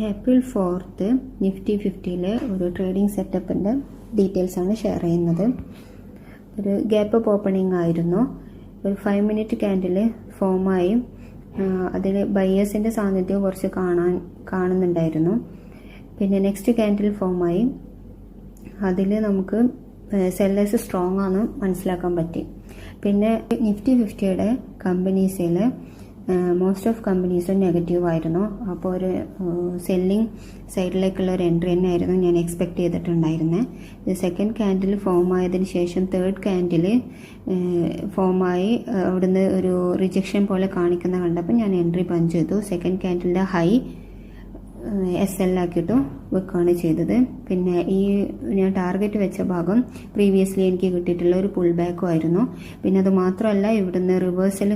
April 4th Nifty 50-ലെ ഒരു trading സെറ്റപ്പിൻ്റെ ഡീറ്റെയിൽസാണ് share ചെയ്യുന്നത്. ഒരു ഗ്യാപ്പ് അപ്പ് ഓപ്പണിംഗ് ആയിരുന്നു. ഒരു 5 മിനിറ്റ് ക്യാൻഡിൽ ഫോമായി. അതിൽ ബയേഴ്സിൻ്റെ സാന്നിധ്യം കുറച്ച് കാണുന്നുണ്ടായിരുന്നു. പിന്നെ നെക്സ്റ്റ് ക്യാൻഡിൽ ഫോമായി. അതിൽ നമുക്ക് സെല്ലേഴ്സ് സ്ട്രോങ് ആണ് മനസ്സിലാക്കാൻ പറ്റി. പിന്നെ നിഫ്റ്റി 50-യുടെ കമ്പനീസിൽ മോസ്റ്റ് ഓഫ് കമ്പനീസും നെഗറ്റീവായിരുന്നു. അപ്പോൾ ഒരു സെല്ലിംഗ് സൈഡിലേക്കുള്ള ഒരു എൻട്രി തന്നെയായിരുന്നു ഞാൻ എക്സ്പെക്റ്റ് ചെയ്തിട്ടുണ്ടായിരുന്നത്. ഇത് സെക്കൻഡ് ക്യാൻഡിൽ ഫോം ആയതിന് ശേഷം തേർഡ് ക്യാൻഡിൽ ഫോമായി അവിടുന്ന് ഒരു റിജക്ഷൻ പോലെ കാണിക്കുന്ന കണ്ടപ്പോൾ ഞാൻ എൻട്രി പഞ്ച് ചെയ്തു. സെക്കൻഡ് ക്യാൻഡിലിൻ്റെ ഹൈ SL ആക്കിയിട്ട് വെക്കുകയാണ് ചെയ്തത്. പിന്നെ ഈ ഞാൻ ടാർഗറ്റ് വെച്ച ഭാഗം പ്രീവിയസ്ലി എനിക്ക് കിട്ടിയിട്ടുള്ള ഒരു പുൾ ബാക്കും ആയിരുന്നു. പിന്നെ അത് മാത്രമല്ല ഇവിടുന്ന് റിവേഴ്സലും